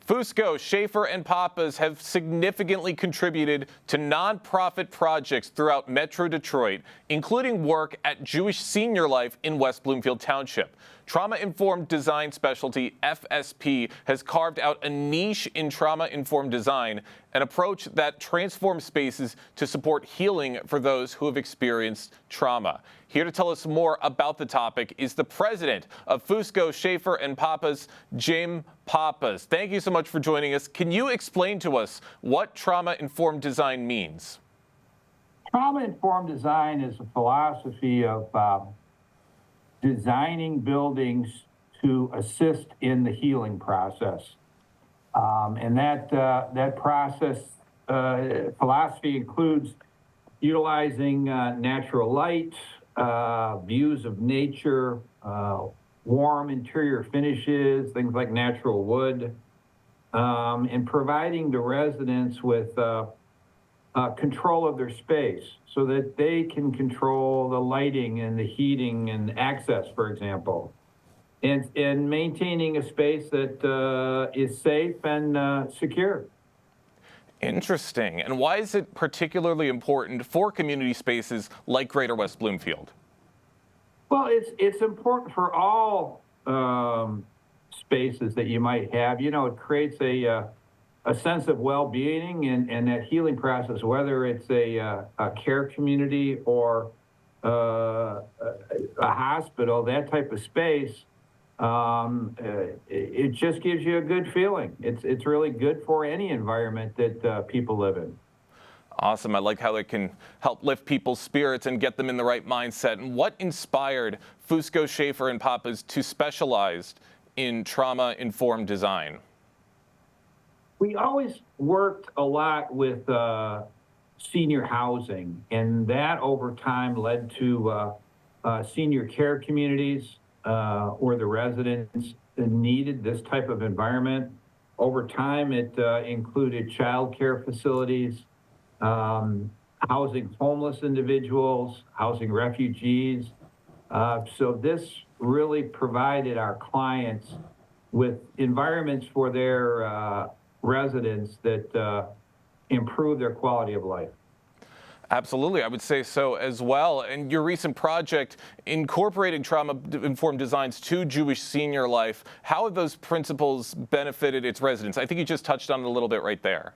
Fusco, Schaefer, and Pappas have significantly contributed to nonprofit projects throughout Metro Detroit, including work at Jewish Senior Life in West Bloomfield Township. Trauma-Informed Design Specialty, FSP, has carved out a niche in trauma-informed design, an approach that transforms spaces to support healing for those who have experienced trauma. Here to tell us more about the topic is the president of Fusco, Schaefer, and Pappas, Jim Pappas. Thank you so much for joining us. Can you explain to us what trauma-informed design means? Trauma-informed design is a philosophy of designing buildings to assist in the healing process. And that process philosophy includes utilizing natural light, views of nature, warm interior finishes, things like natural wood, and providing the residents with control of their space so that they can control the lighting and the heating and access, for example, and maintaining a space that is safe and secure. Interesting. And why is it particularly important for community spaces like Greater West Bloomfield? Well, it's important for all spaces that you might have. You know, it creates a sense of well-being and that healing process, whether it's a care community or a hospital, that type of space. It just gives you a good feeling. It's really good for any environment that people live in. Awesome. I like how it can help lift people's spirits and get them in the right mindset. And what inspired Fusco, Schaefer, and Pappas to specialize in trauma-informed design? We always worked a lot with senior housing, and that over time led to senior care communities where the residents needed this type of environment. Over time, it included child care facilities, housing homeless individuals, housing refugees. So this really provided our clients with environments for their residents that improve their quality of life. Absolutely, I would say so as well. And your recent project incorporating trauma-informed designs to Jewish Senior Life, how have those principles benefited its residents? I think you just touched on it a little bit right there.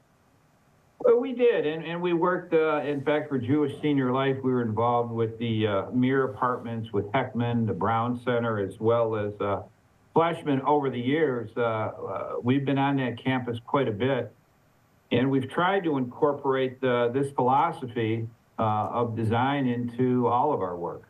Well, we did, and we worked, in fact, for Jewish Senior Life, we were involved with the Mir Apartments, with Heckman, the Brown Center, as well as Flashman over the years. We've been on that campus quite a bit, and we've tried to incorporate this philosophy of design into all of our work.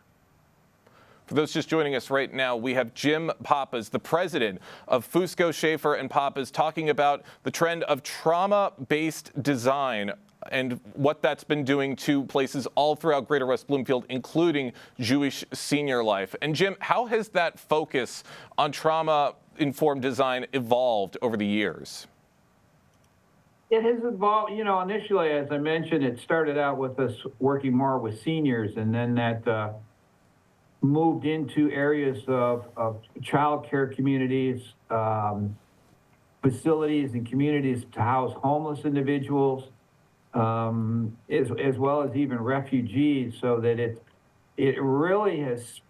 For those just joining us right now, we have Jim Pappas, the president of Fusco, Schaefer and Pappas, talking about the trend of trauma-based design and what that's been doing to places all throughout Greater West Bloomfield, including Jewish Senior Life. And Jim, how has that focus on trauma-informed design evolved over the years? It has evolved, initially, as I mentioned, it started out with us working more with seniors, and then that moved into areas of child care communities, facilities and communities to house homeless individuals, as well as even refugees, so that it really has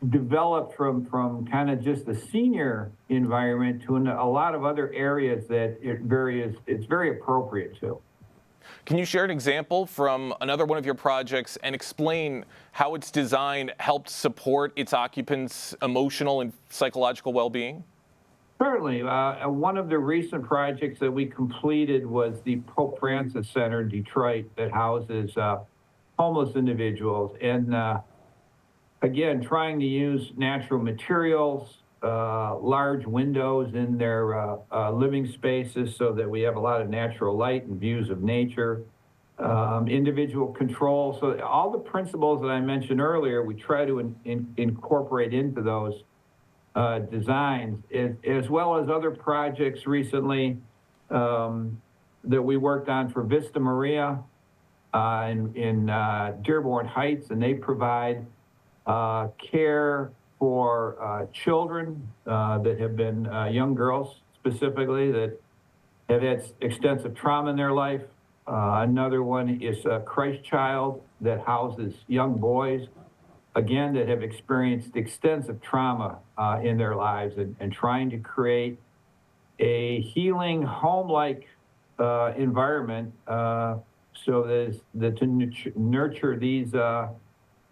developed from kind of just the senior environment to a lot of other areas that it's very appropriate to. Can you share an example from another one of your projects and explain how its design helped support its occupants' emotional and psychological well-being? Certainly. One of the recent projects that we completed was the Pope Francis Center in Detroit that houses homeless individuals. And again, trying to use natural materials, large windows in their living spaces so that we have a lot of natural light and views of nature, individual control. So all the principles that I mentioned earlier, we try to incorporate into those designs, as well as other projects recently that we worked on for Vista Maria in Dearborn Heights, and they provide care for children that have been young girls specifically that have had extensive trauma in their life. Another one is Christ Child that houses young boys, again, that have experienced extensive trauma in their lives, and trying to create a healing home-like environment so that to nurture these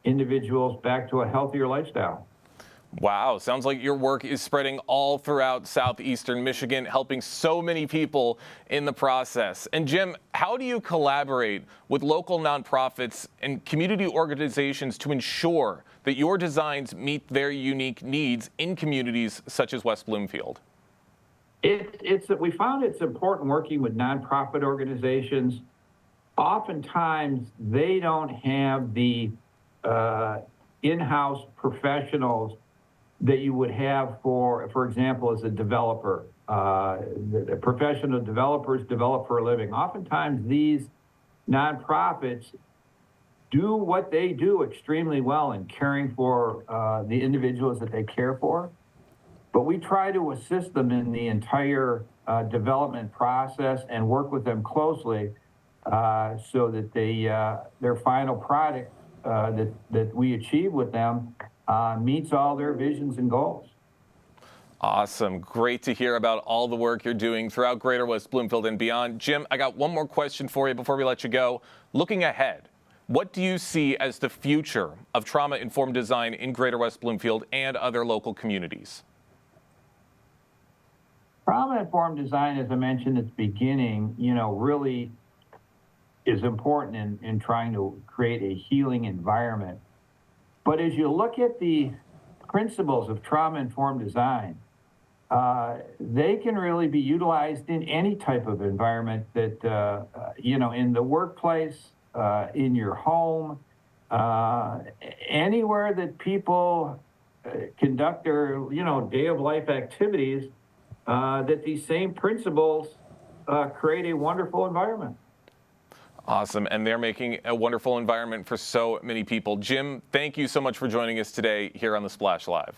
individuals back to a healthier lifestyle. Wow, sounds like your work is spreading all throughout southeastern Michigan, helping so many people in the process. And Jim, how do you collaborate with local nonprofits and community organizations to ensure that your designs meet their unique needs in communities such as West Bloomfield? We found it's important working with nonprofit organizations. Oftentimes, they don't have the in-house professionals that you would have for example, as a developer. The professional developers develop for a living. Oftentimes, these nonprofits do what they do extremely well in caring for the individuals that they care for. But we try to assist them in the entire development process and work with them closely so that their final product that we achieve with them meets all their visions and goals. Awesome. Great to hear about all the work you're doing throughout Greater West Bloomfield and beyond. Jim, I got one more question for you before we let you go. Looking ahead, what do you see as the future of trauma-informed design in Greater West Bloomfield and other local communities? Trauma-informed design, as I mentioned at the beginning, really is important in trying to create a healing environment. But as you look at the principles of trauma-informed design, they can really be utilized in any type of environment that, in the workplace, in your home, anywhere that people conduct their, day of life activities, that these same principles create a wonderful environment. Awesome, and they're making a wonderful environment for so many people. Jim, thank you so much for joining us today here on The Splash Live.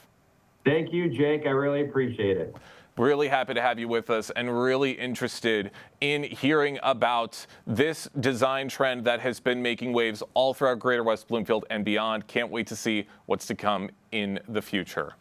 Thank you, Jake. I really appreciate it. Really happy to have you with us and really interested in hearing about this design trend that has been making waves all throughout Greater West Bloomfield and beyond. Can't wait to see what's to come in the future.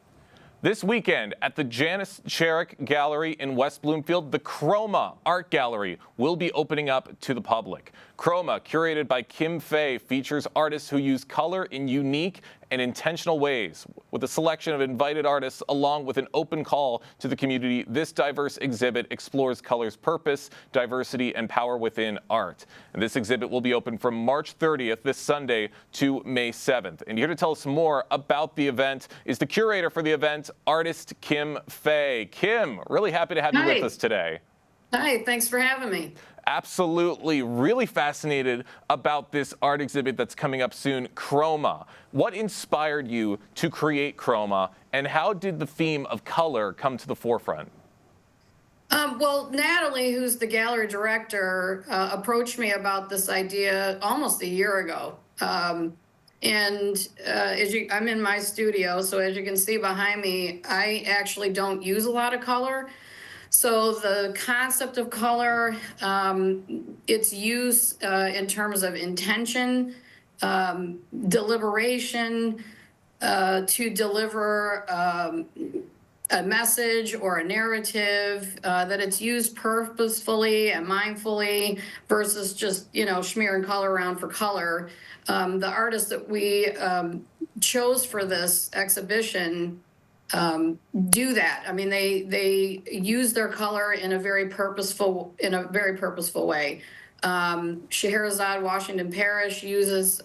This weekend at the Janice Sherrick Gallery in West Bloomfield, the Chroma Art Gallery will be opening up to the public. Chroma, curated by Kim Fay, features artists who use color in unique and intentional ways. With a selection of invited artists along with an open call to the community, this diverse exhibit explores color's purpose, diversity, and power within art. And this exhibit will be open from March 30th, this Sunday, to May 7th. And here to tell us more about the event is the curator for the event, artist Kim Fay. Kim, really happy to have you with us today. Hi, thanks for having me. Absolutely, really fascinated about this art exhibit that's coming up soon, Chroma. What inspired you to create Chroma, and how did the theme of color come to the forefront? Well, Natalie, who's the gallery director, approached me about this idea almost a year ago. I'm in my studio, so as you can see behind me, I actually don't use a lot of color. So the concept of color, its use in terms of intention, deliberation, to deliver a message or a narrative, that it's used purposefully and mindfully versus just, smearing color around for color. The artists that we chose for this exhibition do that. I mean, they use their color in a very purposeful way. Scheherazade Washington Parrish uses.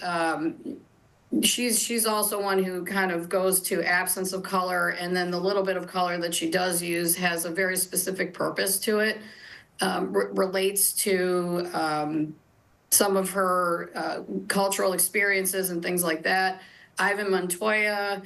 She's also one who kind of goes to absence of color, and then the little bit of color that she does use has a very specific purpose to it. Relates to some of her cultural experiences and things like that. Ivan Montoya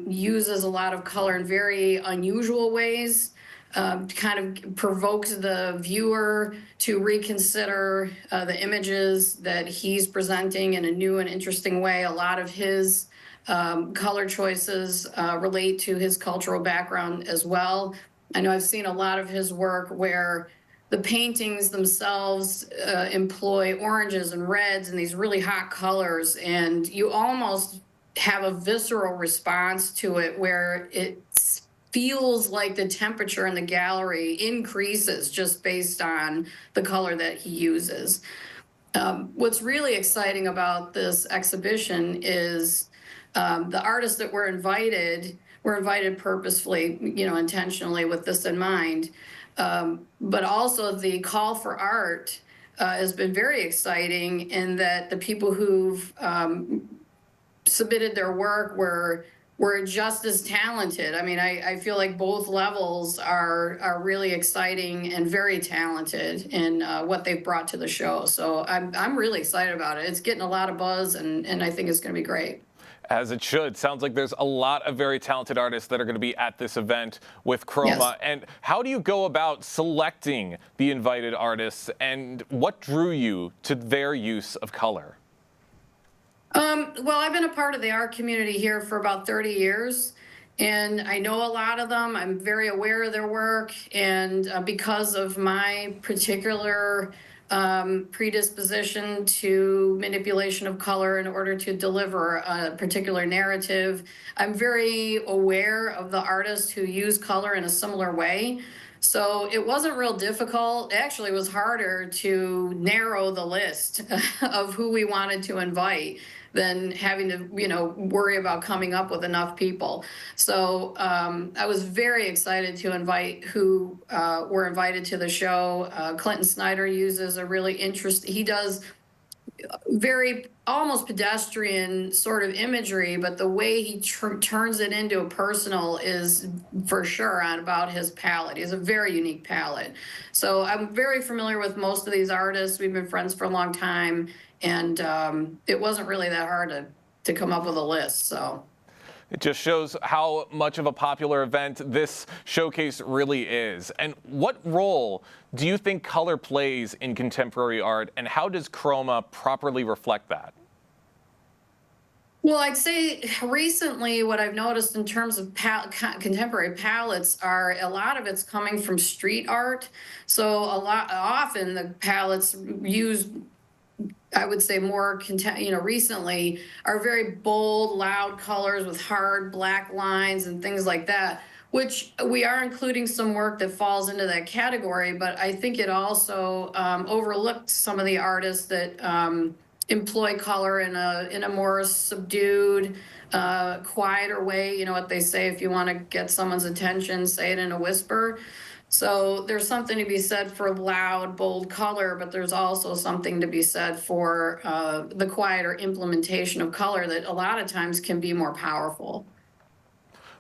uses a lot of color in very unusual ways, kind of provokes the viewer to reconsider the images that he's presenting in a new and interesting way. A lot of his color choices relate to his cultural background as well. I know I've seen a lot of his work where the paintings themselves employ oranges and reds and these really hot colors, and you almost have a visceral response to it where it feels like the temperature in the gallery increases just based on the color that he uses. What's really exciting about this exhibition is the artists that were invited purposefully, intentionally with this in mind. But also the call for art has been very exciting in that the people who've submitted their work were just as talented. I mean, I feel like both levels are really exciting and very talented in what they've brought to the show. So I'm really excited about it. It's getting a lot of buzz, and I think it's going to be great. As it should. Sounds like there's a lot of very talented artists that are going to be at this event with Chroma. Yes. And how do you go about selecting the invited artists, and what drew you to their use of color? Well, I've been a part of the art community here for about 30 years, and I know a lot of them. I'm very aware of their work, and because of my particular predisposition to manipulation of color in order to deliver a particular narrative, I'm very aware of the artists who use color in a similar way. So it wasn't real difficult. Actually, it was harder to narrow the list of who we wanted to invite than having to, worry about coming up with enough people. So I was very excited to invite who were invited to the show. Clinton Snyder uses a really he does very almost pedestrian sort of imagery, but the way he turns it into a personal is for sure on about his palette. He has a very unique palette. So I'm very familiar with most of these artists. We've been friends for a long time, and it wasn't really that hard to come up with a list. So it just shows how much of a popular event this showcase really is. And what role do you think color plays in contemporary art, and how does Chroma properly reflect that? Well, I'd say recently what I've noticed in terms of contemporary palettes are a lot of it's coming from street art. So often the palettes use I would say more, recently are very bold, loud colors with hard black lines and things like that, which we are including some work that falls into that category. But I think it also overlooked some of the artists that employ color in a more subdued, quieter way. You know what they say, if you want to get someone's attention, say it in a whisper. So there's something to be said for loud, bold color, but there's also something to be said for the quieter implementation of color that a lot of times can be more powerful.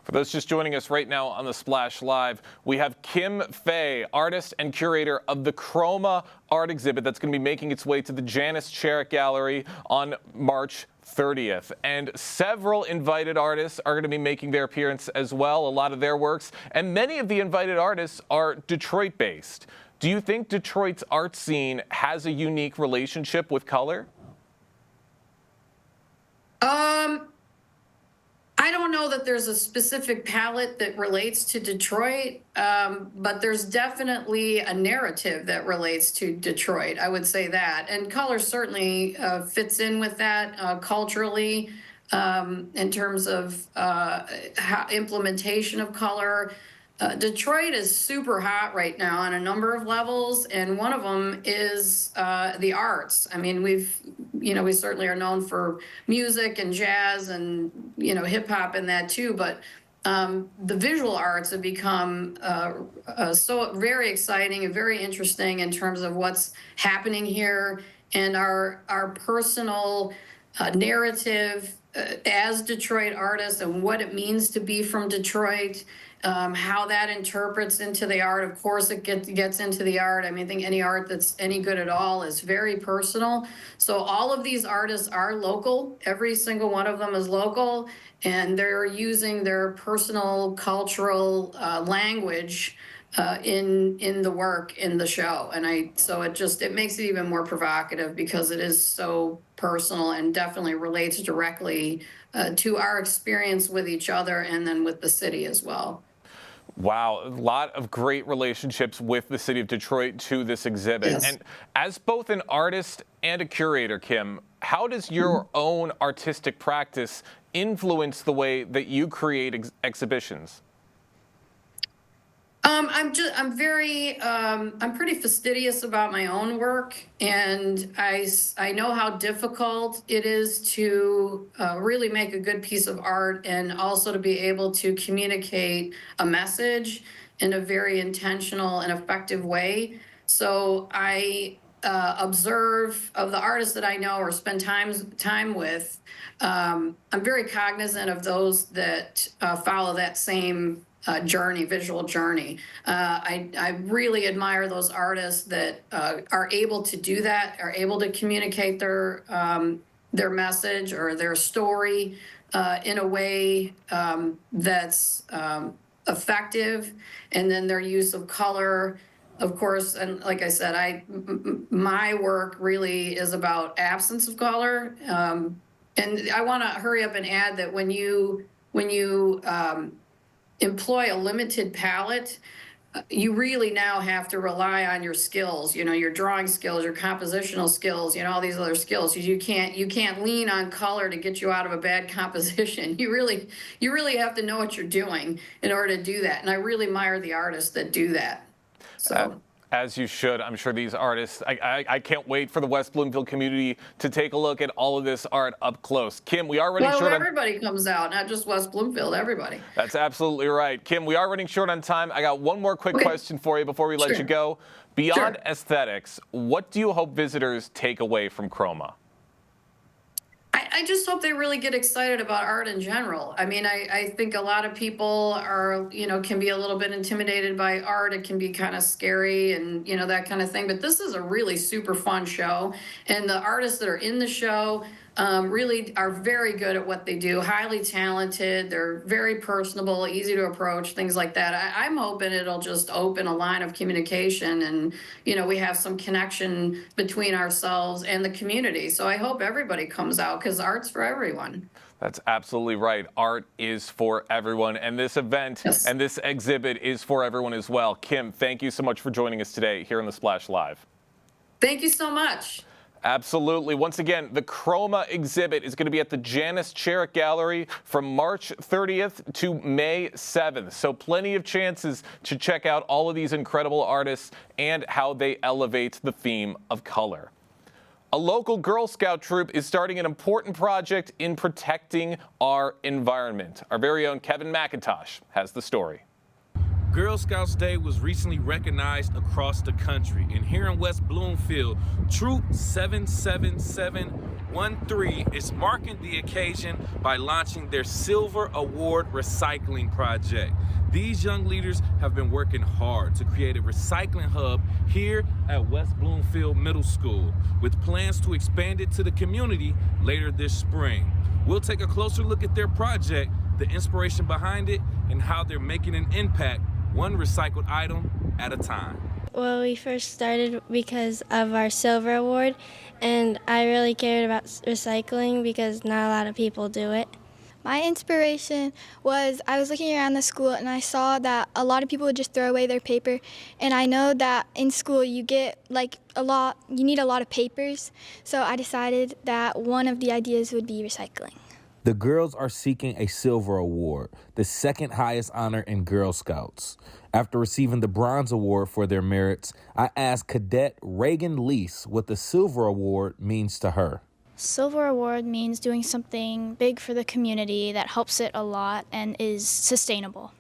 For those just joining us right now on the Splash Live, we have Kim Fay, artist and curator of the Chroma art exhibit that's going to be making its way to the Janice Sherrick Gallery on March 30th. And several invited artists are going to be making their appearance as well, a lot of their works. And many of the invited artists are Detroit-based. Do you think Detroit's art scene has a unique relationship with color? I don't know that there's a specific palette that relates to Detroit, but there's definitely a narrative that relates to Detroit. I would say that. And color certainly fits in with that culturally in terms of implementation of color. Detroit is super hot right now on a number of levels, and one of them is the arts. I mean, we certainly are known for music and jazz and, hip hop and that too, but the visual arts have become so very exciting and very interesting in terms of what's happening here and our personal narrative as Detroit artists and what it means to be from Detroit. How that interprets into the art. Of course, it gets into the art. I mean, I think any art that's any good at all is very personal. So all of these artists are local. Every single one of them is local, and they're using their personal cultural language in the work in the show. And so it makes it even more provocative because it is so personal and definitely relates directly to our experience with each other and then with the city as well. Wow, a lot of great relationships with the city of Detroit to this exhibit. Yes. And as both an artist and a curator, Kim, how does your own artistic practice influence the way that you create exhibitions? I'm pretty fastidious about my own work, and I know how difficult it is to really make a good piece of art and also to be able to communicate a message in a very intentional and effective way. So I observe of the artists that I know or spend time with. I'm very cognizant of those that follow that same visual journey. I really admire those artists that are able to do that, are able to communicate their message or their story in a way that's effective, and then their use of color. Of course, and like I said, my work really is about absence of color. And I want to hurry up and add that when you employ a limited palette, you really now have to rely on your skills, your drawing skills, your compositional skills, all these other skills. You can't lean on color to get you out of a bad composition. You really have to know what you're doing in order to do that. And I really admire the artists that do that. So. As you should. I'm sure these artists, I can't wait for the West Bloomfield community to take a look at all of this art up close. Kim, we are running short on... everybody comes out, not just West Bloomfield, everybody. That's absolutely right. Kim, we are running short on time. I got one more quick question for you before we let you go. Beyond aesthetics, what do you hope visitors take away from Chroma? I just hope they really get excited about art in general. I mean, I think a lot of people are, can be a little bit intimidated by art. It can be kind of scary and, that kind of thing. But this is a really super fun show. And the artists that are in the show really are very good at what they do, highly talented. They're very personable, easy to approach, things like that. I'm hoping it'll just open a line of communication and, we have some connection between ourselves and the community. So I hope everybody comes out because art's for everyone. That's absolutely right. Art is for everyone. And this event and this exhibit is for everyone as well. Kim, thank you so much for joining us today here on the Splash Live. Thank you so much. Absolutely. Once again, the Chroma exhibit is going to be at the Janice Cherrick Gallery from March 30th to May 7th. So plenty of chances to check out all of these incredible artists and how they elevate the theme of color. A local Girl Scout troop is starting an important project in protecting our environment. Our very own Kevin McIntosh has the story. Girl Scouts Day was recently recognized across the country, and here in West Bloomfield, Troop 77713 is marking the occasion by launching their Silver Award Recycling Project. These young leaders have been working hard to create a recycling hub here at West Bloomfield Middle School, with plans to expand it to the community later this spring. We'll take a closer look at their project, the inspiration behind it, and how they're making an impact one recycled item at a time. Well, we first started because of our Silver Award, and I really cared about recycling because not a lot of people do it. My inspiration was I was looking around the school and I saw that a lot of people would just throw away their paper, and I know that in school you get you need a lot of papers, so I decided that one of the ideas would be recycling. The girls are seeking a Silver Award, the second highest honor in Girl Scouts. After receiving the Bronze Award for their merits, I asked Cadet Reagan Lease what the Silver Award means to her. Silver Award means doing something big for the community that helps it a lot and is sustainable.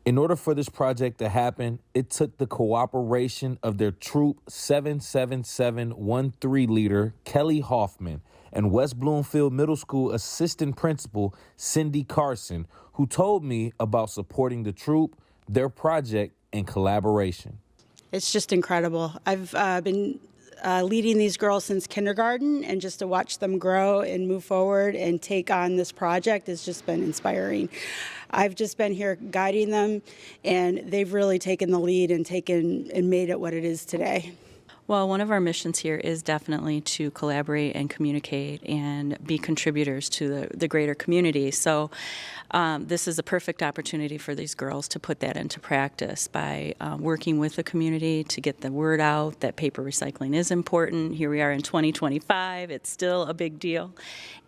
In order for this project to happen, it took the cooperation of their Troop 77713 leader, Kelly Hoffman, and West Bloomfield Middle School Assistant Principal Cindy Carson, who told me about supporting the troop, their project, and collaboration. It's just incredible. I've been leading these girls since kindergarten, and just to watch them grow and move forward and take on this project has just been inspiring. I've just been here guiding them, and they've really taken the lead and made it what it is today. Well, one of our missions here is definitely to collaborate and communicate and be contributors to the greater community. So this is a perfect opportunity for these girls to put that into practice by working with the community to get the word out that paper recycling is important. Here we are in 2025. It's still a big deal.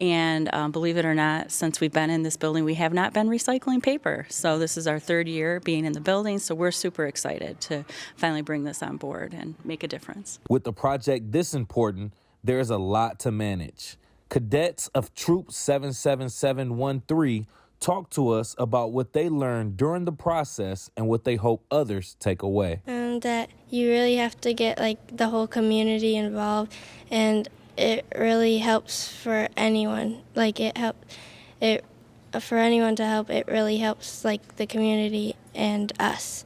And believe it or not, since we've been in this building, we have not been recycling paper. So this is our third year being in the building, so we're super excited to finally bring this on board and make a difference. With a project this important, there's a lot to manage. Cadets of Troop 77713 talked to us about what they learned during the process and what they hope others take away. That you really have to get the whole community involved, and it really helps for anyone. For anyone to help, it really helps the community and us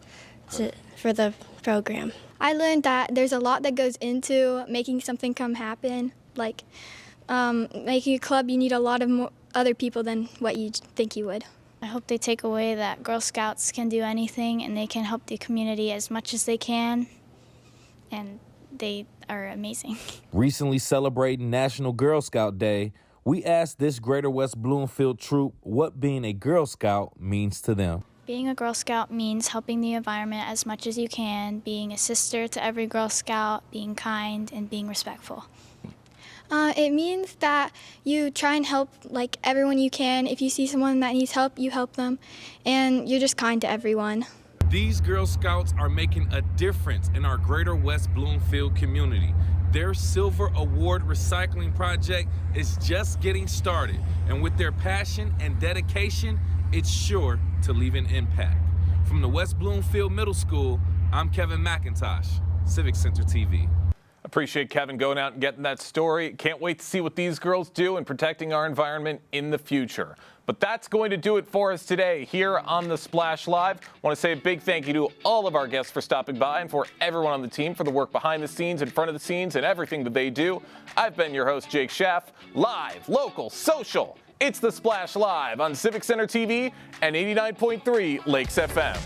for the program. I learned that there's a lot that goes into making something happen. Making a club, you need a lot of more other people than what you think you would. I hope they take away that Girl Scouts can do anything and they can help the community as much as they can, and they are amazing. Recently celebrating National Girl Scout Day, we asked this Greater West Bloomfield troop what being a Girl Scout means to them. Being a Girl Scout means helping the environment as much as you can, being a sister to every Girl Scout, being kind, and being respectful. It means that you try and help everyone you can. If you see someone that needs help, you help them, and you're just kind to everyone. These Girl Scouts are making a difference in our Greater West Bloomfield community. Their Silver Award Recycling Project is just getting started, and with their passion and dedication, it's sure to leave an impact. From the West Bloomfield Middle School, I'm Kevin McIntosh, Civic Center TV. Appreciate Kevin going out and getting that story. Can't wait to see what these girls do in protecting our environment in the future. But that's going to do it for us today here on the Splash Live. I want to say a big thank you to all of our guests for stopping by and for everyone on the team for the work behind the scenes, in front of the scenes, and everything that they do. I've been your host, Jake Schaff. Live, local, social. It's the Splash Live on Civic Center TV and 89.3 Lakes FM.